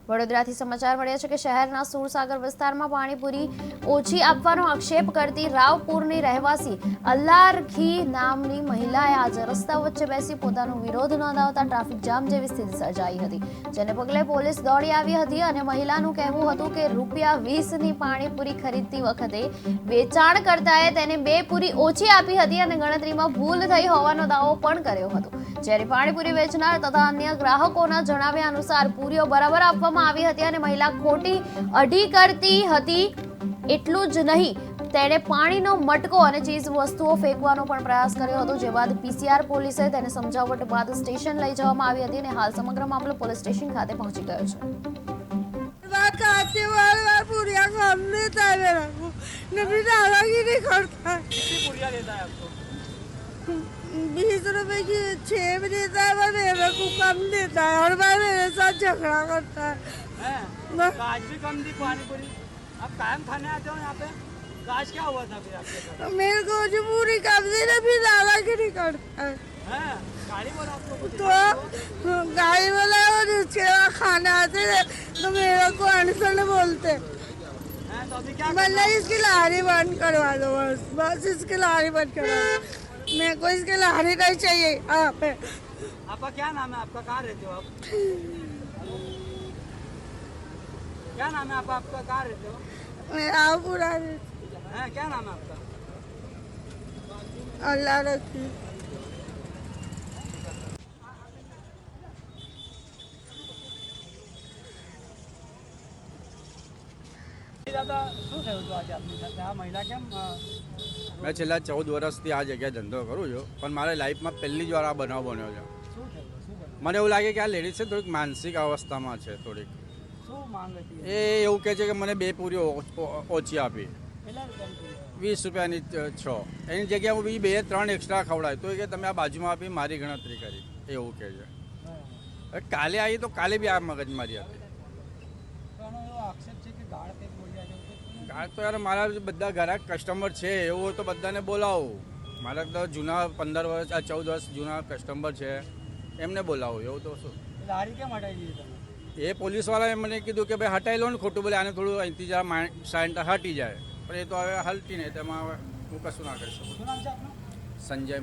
વડોદરાથી સમાચાર મળ્યા છે કે શહેરના સુરસાગર વિસ્તારમાં પાણીપુરી ઓછી આપવાનો આક્ષેપ કરતી રાવપુરની રહેવાસી અલ્લારખી નામની મહિલાએ આજે રસ્તા વચ્ચે બેસી પોતાનો વિરોધ નોંધાવતા ટ્રાફિક જામ જેવી સ્થિતિ સર્જાઈ હતી, જેને પગલે પોલીસ દોડી આવી હતી અને મહિલાનું કહેવું હતું કે ₹20ની પાણીપુરી ખરીદતી વખતે વેચાણ કરતાએ તેને 2 પૂરી ઓછી આપી હતી અને ગણતરીમાં ભૂલ થઈ હોવાનો દાવો પણ કર્યો હતો। જ્યારે પાણીપુરી વેચનાર તથા અન્ય ગ્રાહકોના જણાવ્યા અનુસાર પૂરીઓ બરાબર આપવામાં આવી હતી અને મહિલા ખોટી અઢી કરતી હતી। એટલું જ નહીં, તેણે પાણીનો મટકો અને ચીઝ વસ્તુઓ ફેંકવાનો પણ પ્રયાસ કર્યો હતો, જે બાદ પીસીઆર પોલીસે તેને સમજાવટ બાદ સ્ટેશન લઈ જવામાં આવી હતી અને હાલ સમગ્ર મામલો પોલીસ સ્ટેશન ખાતે પહોંચી ગયો है। 20 रुपए की 6 भी देता है, वह मेरे को कम देता है और वह मेरे साथ झगड़ा करता है। आज भी कम दी पानीपुरी। आप कायम खाने आते हो यहाँ पे? तो आज क्या हुआ था फिर आपके साथ? मेरे को जो पूरी कम दी ना, फिर दादागिरी करता है। गाड़ी बोला आपको? तो गाड़ी वाला और उसके बाद खाना आते थे तो मेरे को अनसन बोलते, तो अभी क्या मतलब इसकी लारी बंद करवा दो, बस इसकी लारी बंद करवा दो, मेरे को इसके लारी नहीं चाहिए। आपका क्या नाम है? आपका कहाँ रहते हो आप? क्या नाम है आपका कहाँ रहते हो? मेरा पूरा क्या नाम है आपका? अल्लाह रखी। દાદા શું થયું હતું આજે આપની સાથે? આ મહિલા કેમ? મેં છેલ્લા 14 વર્ષથી આ જગ્યાએ ધંધો કરું છું, પણ મારા લાઈફમાં પહેલી જ વાર આ બનાવ બન્યો છે। શું થયું? શું બન્યું? મને એવું લાગે કે આ લેડીઝ છે થોડીક માનસિક અવસ્થામાં છે થોડીક। શું માંગ હતી? એ એવું કહે છે કે મને 2 પૂરીઓ ઓછી આપી, કેટલા રૂપિયાની? 20 રૂપિયાની 6, એની જગ્યાએ હું બીજી 2-3 એક્સ્ટ્રા ખવડાવી તો એ કે તમે આ બાજુમાં આપી, મારી ગણતરી કરી, એવું કહે છે। હવે કાલે આવી તો કાલે બી આ મગજમારી હતી। ગાળ તો યાર મારા બધા ગ્રાહક કસ્ટમર છે, એવું તો બધાને બોલાવું, મારા તો જૂના 15 વર્ષ 14 વર્ષ જૂના કસ્ટમર છે એમને બોલાવું, એવું તો શું। લારી કેમ હટાવી દીધી તમે? એ પોલીસવાળાએ મને કીધું કે ભાઈ હટાવી લો ને, ખોટું બોલે આને થોડું અહીંથી જરા સાઈડ હટી જાય, પણ એ તો હવે હલતી નહીં, તેમાં હવે હું કશું ના કરી શકું। શું નામ છે આપનું? સંજય